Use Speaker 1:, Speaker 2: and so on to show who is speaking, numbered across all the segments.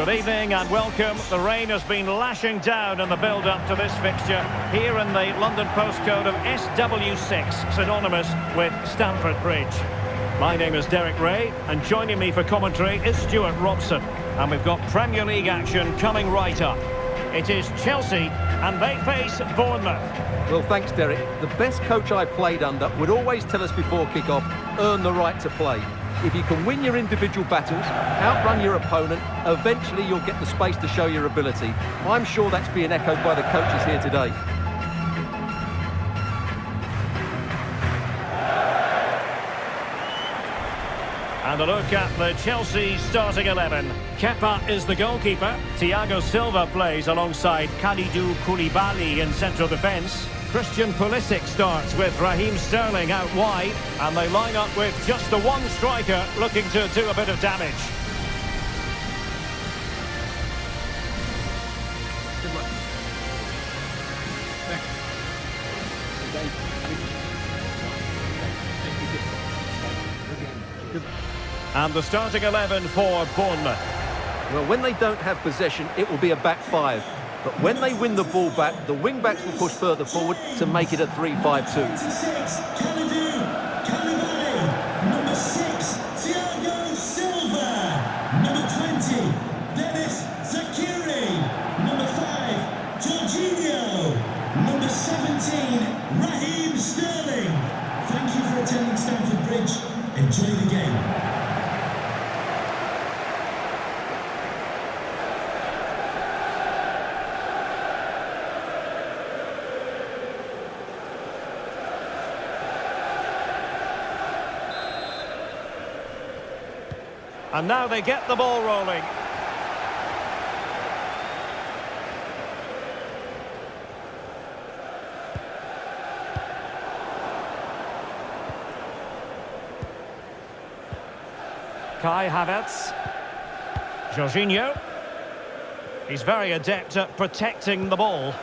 Speaker 1: Good evening and welcome. The rain has been lashing down in the build-up to this fixture here in the London postcode of SW6, synonymous with Stamford Bridge. My name is Derek Ray, and joining me for commentary is Stuart Robson. And we've got Premier League action coming right up. It is Chelsea, and they face Bournemouth.
Speaker 2: Well, thanks, Derek. The best coach I played under would always tell us before kick-off, earn the right to play. If you can win your individual battles, outrun your opponent, eventually you'll get the space to show your ability. I'm sure that's being echoed by the coaches here today.
Speaker 1: And a look at the Chelsea starting 11. Kepa is the goalkeeper. Thiago Silva plays alongside Kalidou Koulibaly in central defence. Christian Pulisic starts with Raheem Sterling out wide. And they line up with just the one striker looking to do a bit of damage. And the starting 11 for Bournemouth.
Speaker 2: Well, when they don't have possession, it will be a back five. But when they win the ball back, the wing-backs will push further forward to make it a 3-5-2.
Speaker 3: Number 6, Thiago Silva. Number 20, Dennis Zakiri. Number 5, Jorginho. Number 17, Raheem Sterling. Thank you for attending Stamford Bridge. Enjoy the game.
Speaker 1: And now they get the ball rolling. Kai Havertz. Jorginho. He's very adept at protecting the ball.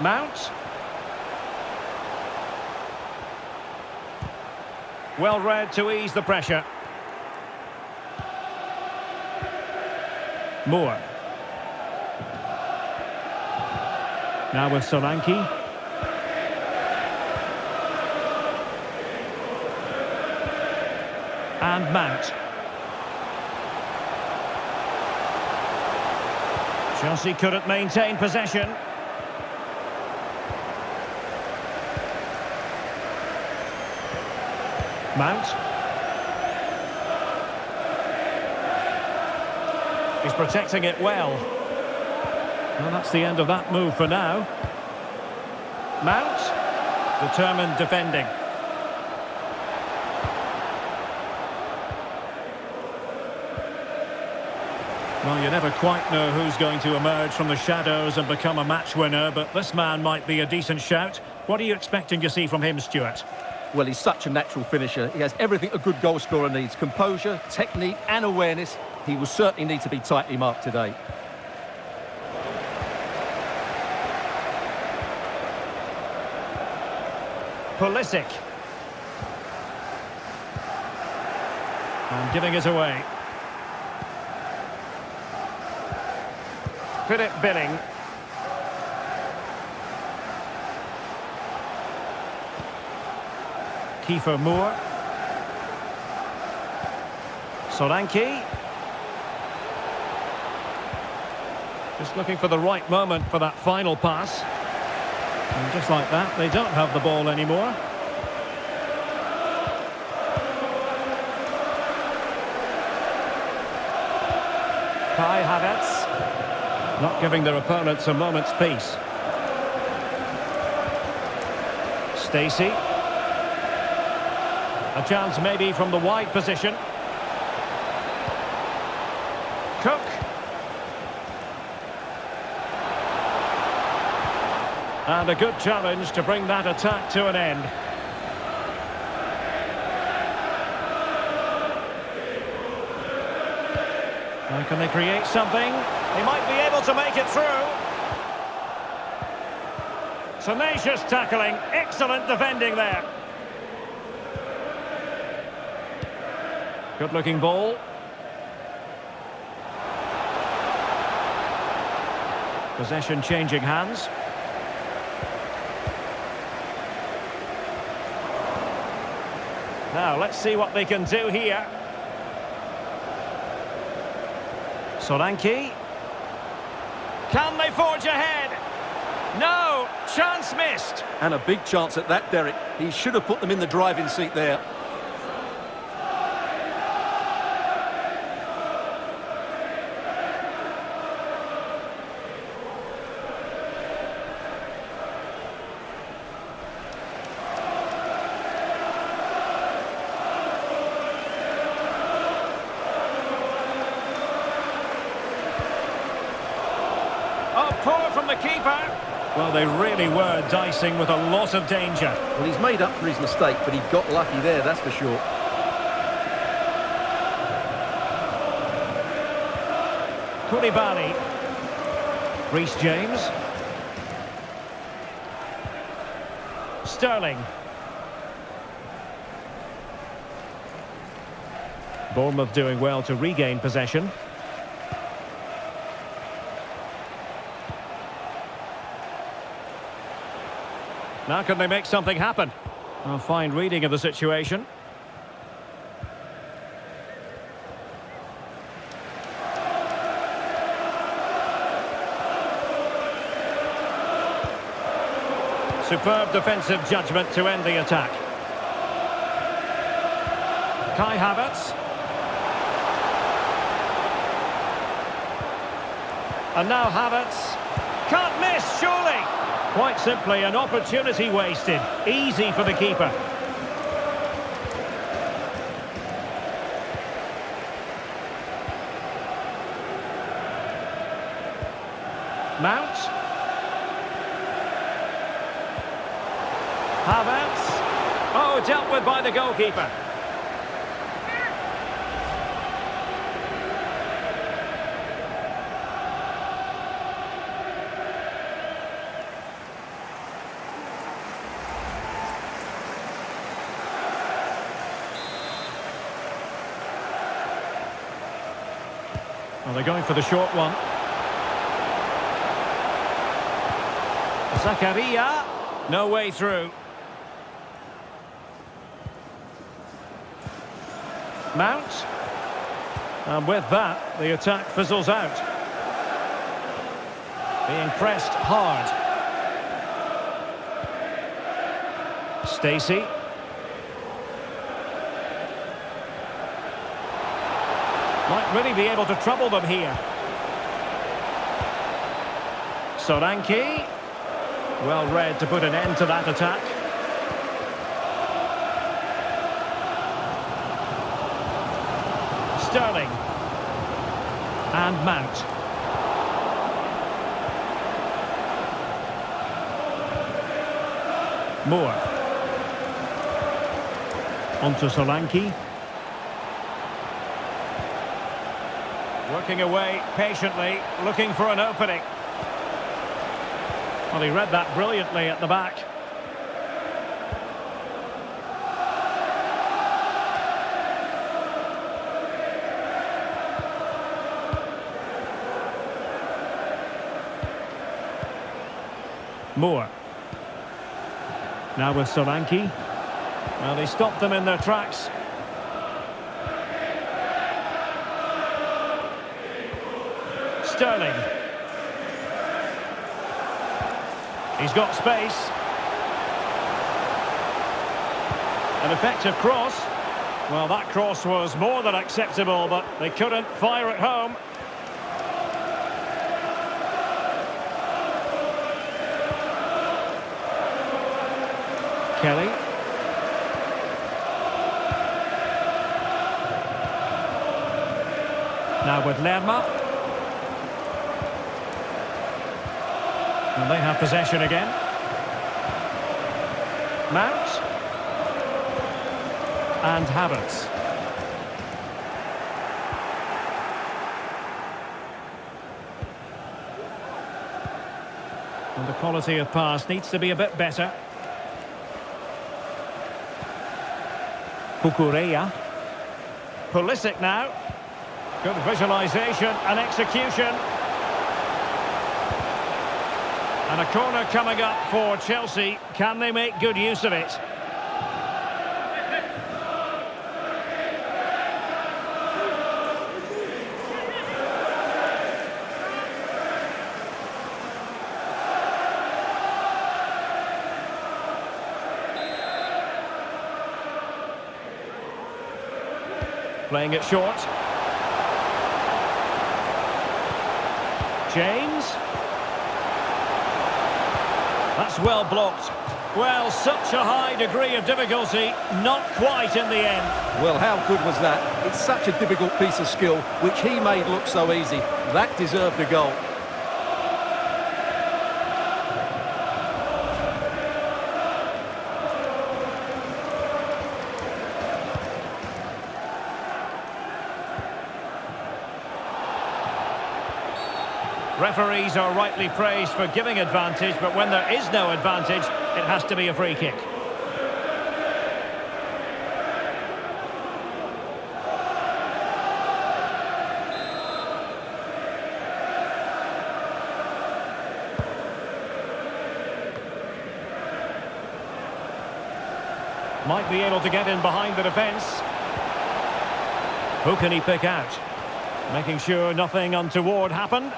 Speaker 1: Mount. Well read to ease the pressure. Moore. Now with Solanke. And Mount. Chelsea couldn't maintain possession. Mount. He's protecting it well. Well, that's the end of that move for now. Mount. Determined defending. Well, you never quite know who's going to emerge from the shadows and become a match winner, but this man might be a decent shout. What are you expecting to see from him, Stuart?
Speaker 2: Well, he's such a natural finisher. He has everything a good goal scorer needs. Composure, technique and awareness. He will certainly need to be tightly marked today.
Speaker 1: Pulisic. And giving it away. Philip Billing. Kiefer Moore. Solanke. Just looking for the right moment for that final pass. And just like that, they don't have the ball anymore. Kai Havertz. Not giving their opponents a moment's peace. Stacey. A chance maybe from the wide position. Cook. And a good challenge to bring that attack to an end. Now can they create something? They might be able to make it through. Tenacious tackling, excellent defending there. Good looking ball. Possession changing hands. Now, let's see what they can do here. Solanke. Can they forge ahead? No! Chance missed!
Speaker 2: And a big chance at that, Derek. He should have put them in the driving seat there.
Speaker 1: Poor from the keeper. Well, they really were dicing with a lot of danger.
Speaker 2: Well, he's made up for his mistake, but he got lucky there, that's for sure.
Speaker 1: Koulibaly. Reece James. Sterling. Bournemouth doing well to regain possession. Now can they make something happen? A fine reading of the situation. Superb defensive judgment to end the attack. Kai Havertz. And now Havertz. Can't miss, surely! Quite simply, an opportunity wasted. Easy for the keeper. Mount. Havertz. Oh, dealt with by the goalkeeper. Well, they're going for the short one. Zakaria. No way through. Mount. And with that, the attack fizzles out. Being pressed hard. Stacey. Might really be able to trouble them here. Solanke. Well read to put an end to that attack. Sterling. And Mount. Moore. Onto Solanke. Working away patiently, looking for an opening. Well, he read that brilliantly at the back. Moore. Now with Solanke. Well, they stopped them in their tracks. Sterling. He's got space. An effective cross. Well, that cross was more than acceptable, but they couldn't fire it home. Kelly. Now with Lerma. And they have possession again. Mount. And Havertz. And the quality of pass needs to be a bit better. Kukureya. Pulisic now. Good visualisation and execution. And a corner coming up for Chelsea. Can they make good use of it? Playing it short. James. That's well blocked. Well, such a high degree of difficulty, not quite in the end.
Speaker 2: Well, how good was that? It's such a difficult piece of skill, which he made look so easy. That deserved a goal.
Speaker 1: Referees are rightly praised for giving advantage, but when there is no advantage, it has to be a free kick. Might be able to get in behind the defence. Who can he pick out? Making sure nothing untoward happened.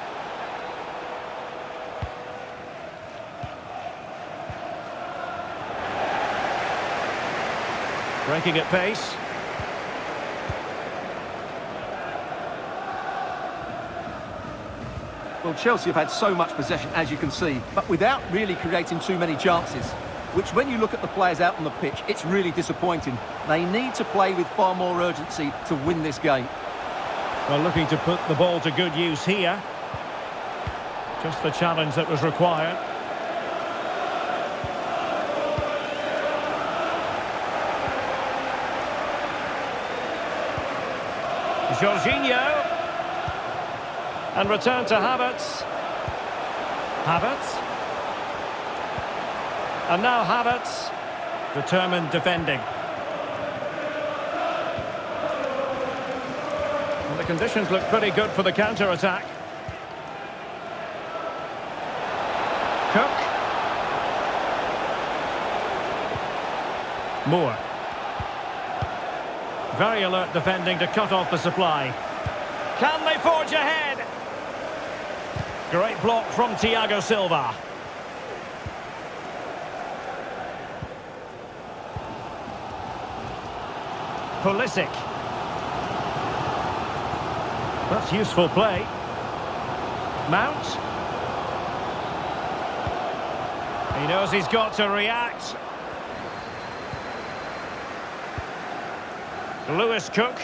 Speaker 1: Breaking at pace.
Speaker 2: Well, Chelsea have had so much possession, as you can see, but without really creating too many chances, which when you look at the players out on the pitch, it's really disappointing. They need to play with far more urgency to win this game.
Speaker 1: Well, looking to put the ball to good use here. Just the challenge that was required. Jorginho. And return to Havertz. Havertz. And now Havertz. Determined defending. Well, the conditions look pretty good for the counter-attack. Cook. Moore. Very alert defending to cut off the supply. Can they forge ahead? Great block from Thiago Silva. Pulisic. That's useful play. Mount. He knows he's got to react. Lewis Cook.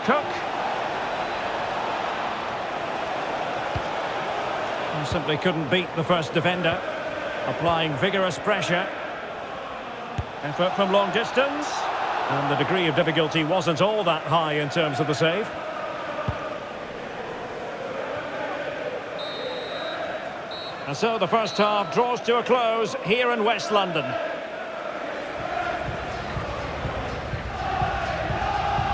Speaker 1: Cook. He simply couldn't beat the first defender. Applying vigorous pressure. Effort from long distance. And the degree of difficulty wasn't all that high in terms of the save. And so the first half draws to a close here in West London.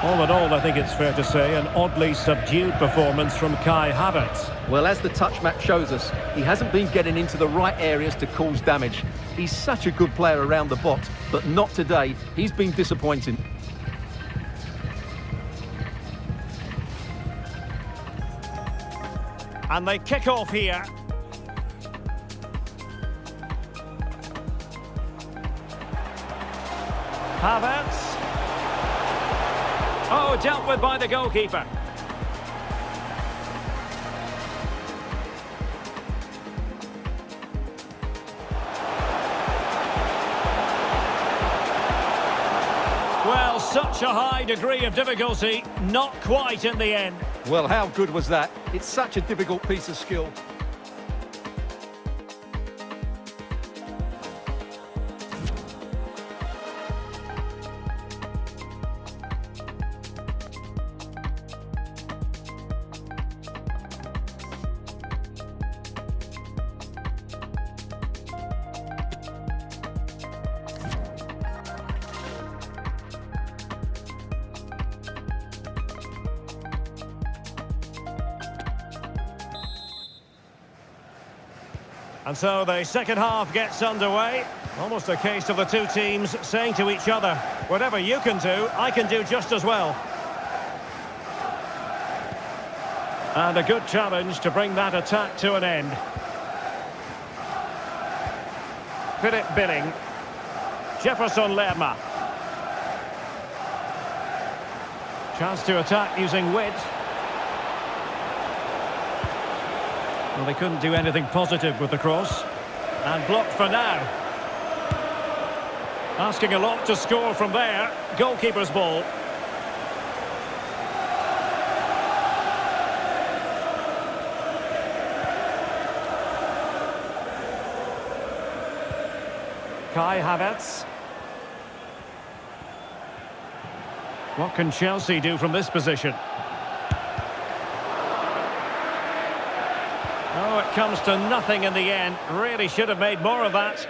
Speaker 1: All in all, I think it's fair to say, an oddly subdued performance from Kai Havertz.
Speaker 2: Well, as the touch map shows us, he hasn't been getting into the right areas to cause damage. He's such a good player around the box, but not today. He's been disappointing.
Speaker 1: And they kick off here. Havertz. Oh, dealt with by the goalkeeper. Well, such a high degree of difficulty, not quite in the end.
Speaker 2: Well, how good was that? It's such a difficult piece of skill.
Speaker 1: And so the second half gets underway. Almost a case of the two teams saying to each other, whatever you can do, I can do just as well. And a good challenge to bring that attack to an end. Philip Billing. Jefferson Lerma. Chance to attack using width. Well, they couldn't do anything positive with the cross. And blocked for now. Asking a lot to score from there. Goalkeeper's ball. Kai Havertz. What can Chelsea do from this position? Oh, it comes to nothing in the end. Really should have made more of that.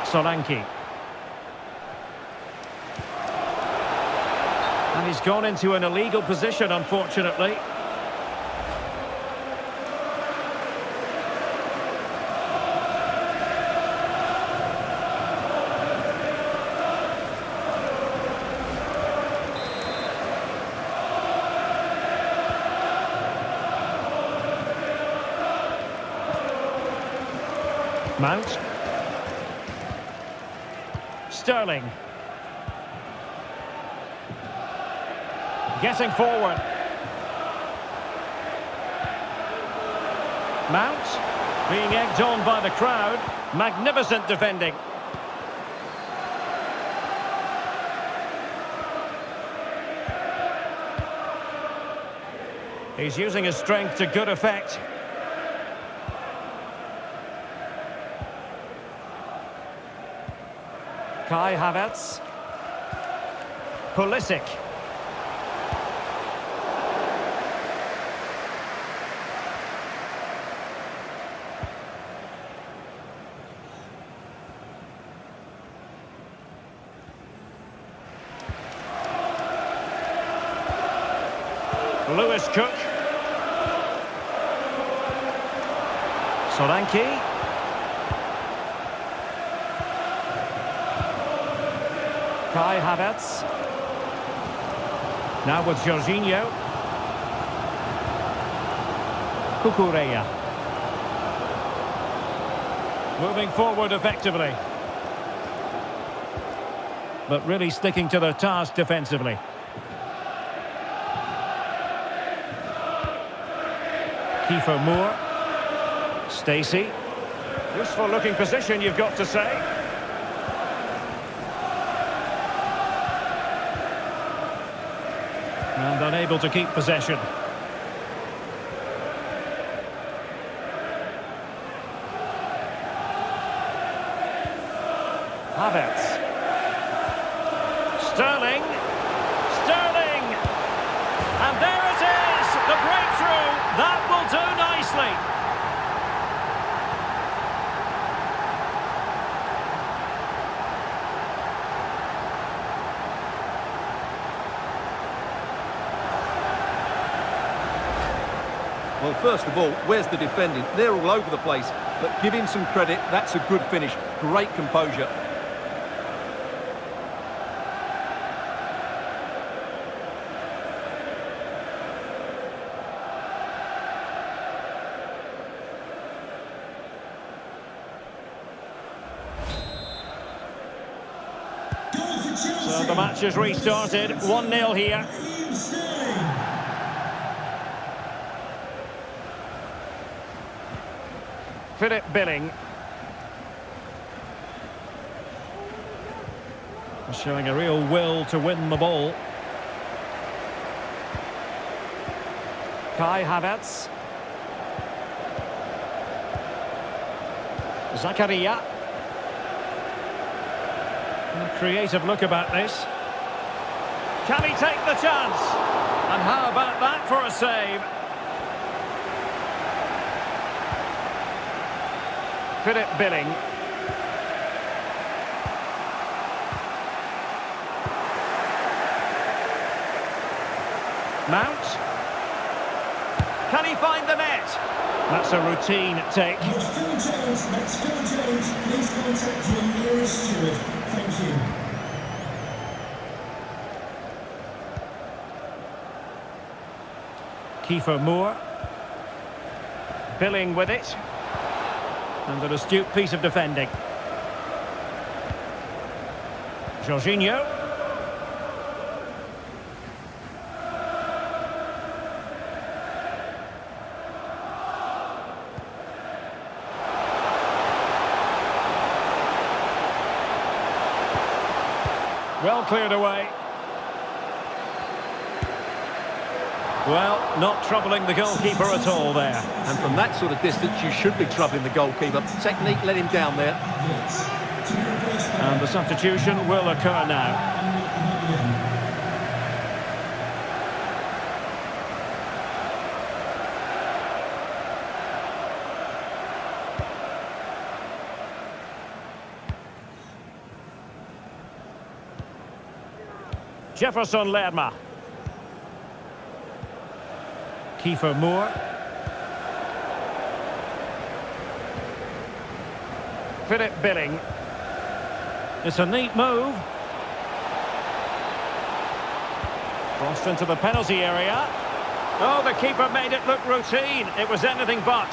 Speaker 1: Solanke. And he's gone into an illegal position, unfortunately. Mount. Sterling. Getting forward. Mount. Being egged on by the crowd. Magnificent defending. He's using his strength to good effect. Kai Havertz. Pulisic. Lewis Cook. Solanke. Kai Havertz. Now with Jorginho. Cucurella. Moving forward effectively. But really sticking to their task defensively. Kiefer Moore. Stacey. Useful looking position, you've got to say. And unable to keep possession. Havertz. Sterling. Sterling! And there it is! The breakthrough! That will do nicely!
Speaker 2: Well, first of all, where's the defending? They're all over the place, but give him some credit. That's a good finish. Great composure.
Speaker 1: So the match has restarted. 1-0 here. Philip Billing. Showing a real will to win the ball. Kai Havertz. Zakaria. A creative look about this. Can he take the chance? And how about that for a save? Philip Billing. Mount. Can he find the net? That's a routine take.
Speaker 3: That's Phil Jones. That's Phil Jones. Please contact your nearest steward. Thank you.
Speaker 1: Kiefer Moore. Billing with it. And an astute piece of defending. Jorginho. Well cleared away. Well, not troubling the goalkeeper at all there.
Speaker 2: And from that sort of distance, you should be troubling the goalkeeper. Technique let him down there.
Speaker 1: And the substitution will occur now. Jefferson Lerma. Kiefer Moore. Philip Billing. It's a neat move. Crossed into the penalty area. Oh, the keeper made it look routine. It was anything but.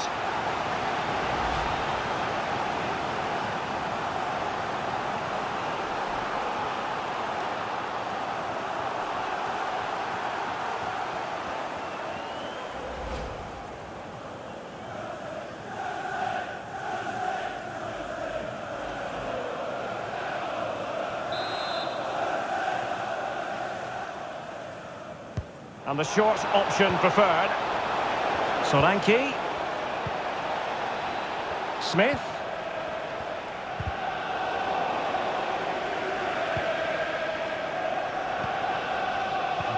Speaker 1: And the short option preferred. Solanke. Smith.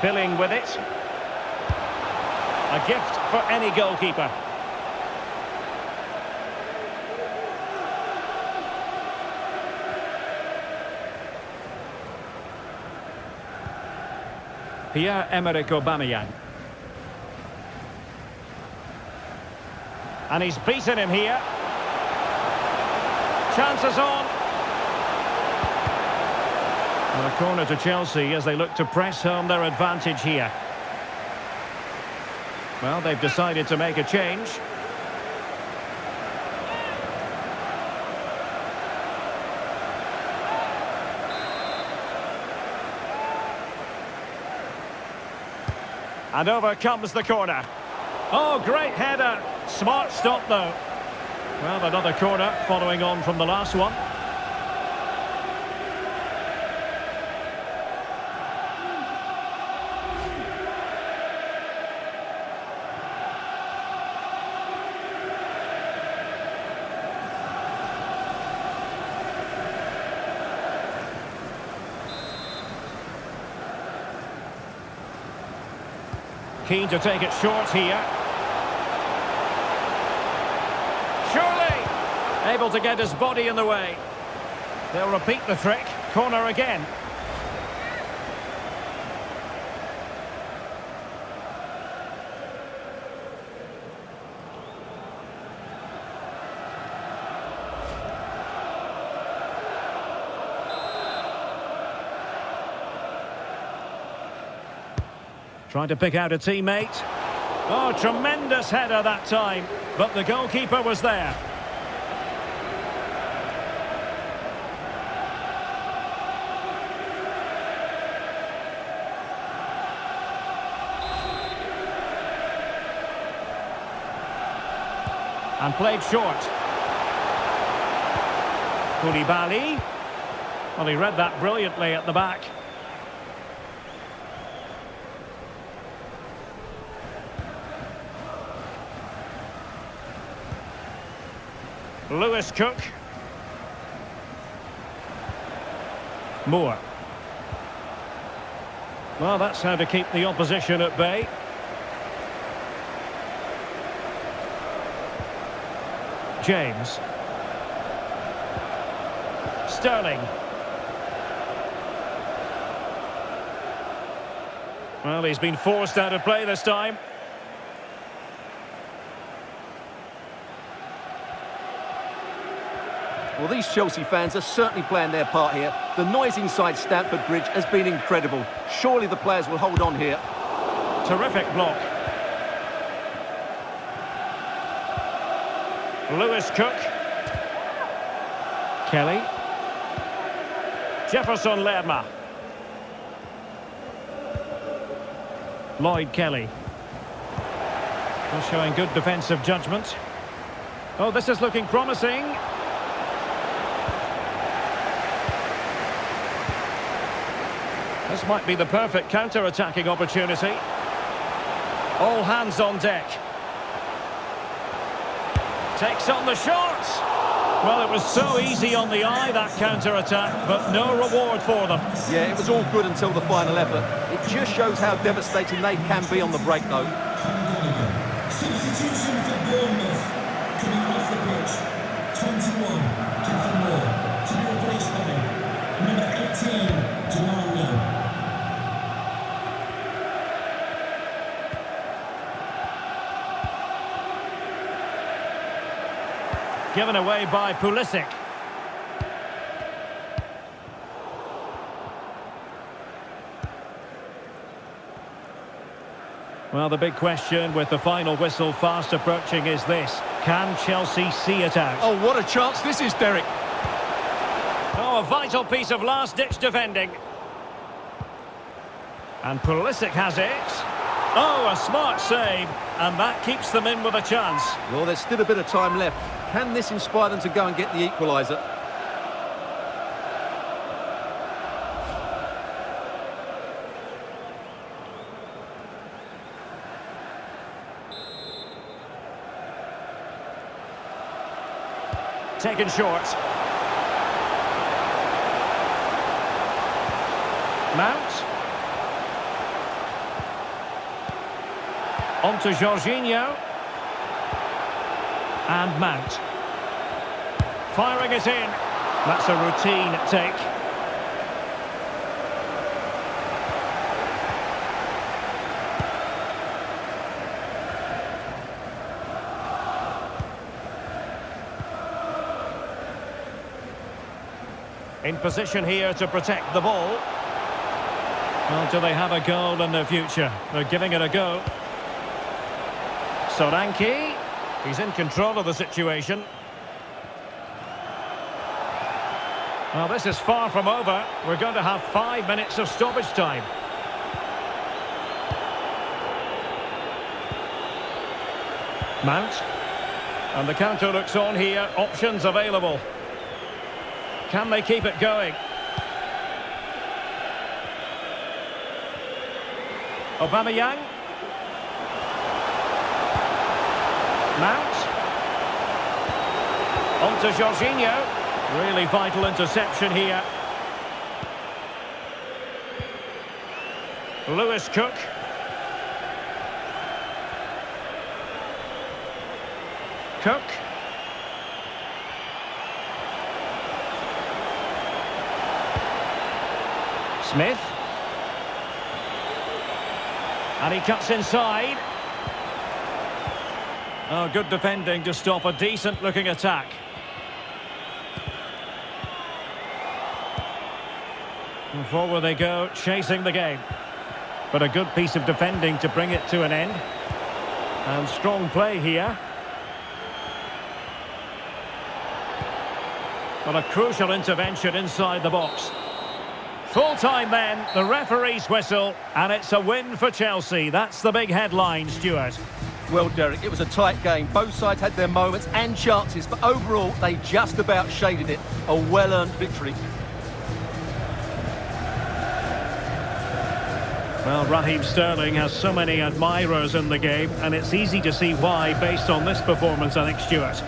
Speaker 1: Billing with it. A gift for any goalkeeper. Pierre-Emerick Aubameyang. And he's beaten him here. Chances on. And a corner to Chelsea as they look to press home their advantage here. Well, they've decided to make a change. And over comes the corner. Oh, great header. Smart stop, though. Well, another corner following on from the last one. Keen to take it short here. Surely able to get his body in the way. They'll repeat the trick. Corner again. Trying to pick out a teammate. Oh, tremendous header that time. But the goalkeeper was there. And played short. Koulibaly. Well, he read that brilliantly at the back. Lewis Cook. Moore. Well, that's how to keep the opposition at bay. James. Sterling. Well, he's been forced out of play this time.
Speaker 2: Well, these Chelsea fans are certainly playing their part here. The noise inside Stamford Bridge has been incredible. Surely the players will hold on here.
Speaker 1: Terrific block. Lewis Cook. Kelly. Jefferson Lerma. Lloyd Kelly. Well, showing good defensive judgment. Oh, this is looking promising. This might be the perfect counter-attacking opportunity. All hands on deck. Takes on the shot. Well, it was so easy on the eye, that counter-attack, but no reward for them.
Speaker 2: Yeah, it was all good until the final effort. It just shows how devastating they can be on the break, though.
Speaker 3: Substitution for Bournemouth. Coming off the pitch. 21, Kevin Moore. To be replaced by number 18, Jamal Lowe.
Speaker 1: Given away by Pulisic. Well, the big question with the final whistle fast approaching is this. Can Chelsea see it out?
Speaker 2: Oh, what a chance this is, Derek.
Speaker 1: Oh, a vital piece of last-ditch defending. And Pulisic has it. Oh, a smart save. And that keeps them in with a chance.
Speaker 2: Well, there's still a bit of time left. Can this inspire them to go and get the equaliser?
Speaker 1: Taken short. Mount. On to Jorginho. And Mount. Firing it in. That's a routine take. In position here to protect the ball. Well, do they have a goal in the future? They're giving it a go. Solanke. He's in control of the situation. Well, this is far from over. We're going to have 5 minutes of stoppage time. Mount. And the counter looks on here. Options available. Can they keep it going? Aubameyang. Mount. On to Jorginho. Really vital interception here. Lewis Cook. Cook. Smith. And he cuts inside. Oh, good defending to stop a decent-looking attack. And forward they go, chasing the game. But a good piece of defending to bring it to an end. And strong play here. But a crucial intervention inside the box. Full time then, the referee's whistle, and it's a win for Chelsea. That's the big headline, Stuart.
Speaker 2: Well, Derek, it was a tight game. Both sides had their moments and chances, but overall, they just about shaded it. A well-earned victory.
Speaker 1: Well, Raheem Sterling has so many admirers in the game, and it's easy to see why based on this performance, I think, Stuart.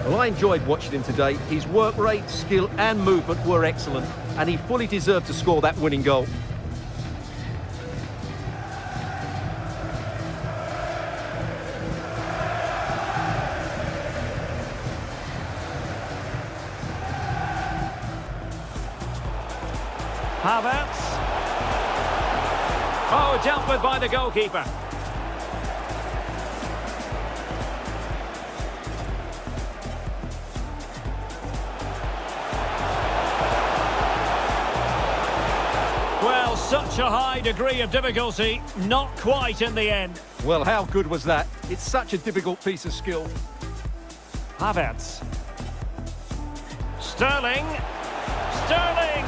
Speaker 2: Well, I enjoyed watching him today. His work rate, skill and movement were excellent, and he fully deserved to score that winning goal.
Speaker 1: Havertz. Oh, dealt with by the goalkeeper. Well, such a high degree of difficulty, not quite in the end.
Speaker 2: Well, how good was that? It's such a difficult piece of skill.
Speaker 1: Havertz. Sterling. Sterling.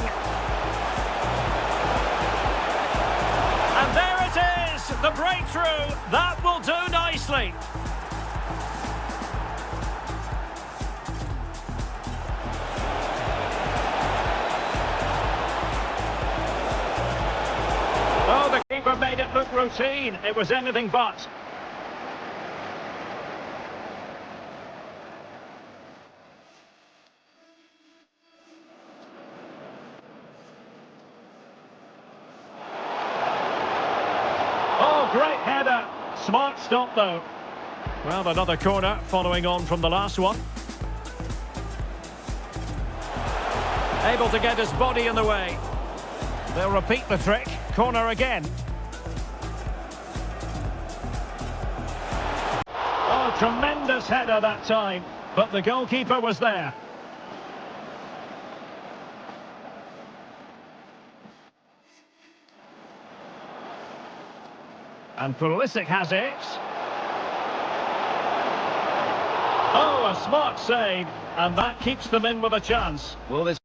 Speaker 1: And there it is, the breakthrough. That will do nicely. Oh, the keeper made it look routine. It was anything but. Oh, great header. Smart stop, though. Well, another corner following on from the last one. Able to get his body in the way. They'll repeat the trick. Corner again. Oh, tremendous header that time. But the goalkeeper was there. And Pulisic has it. Oh, a smart save. And that keeps them in with a chance.
Speaker 2: Well, there's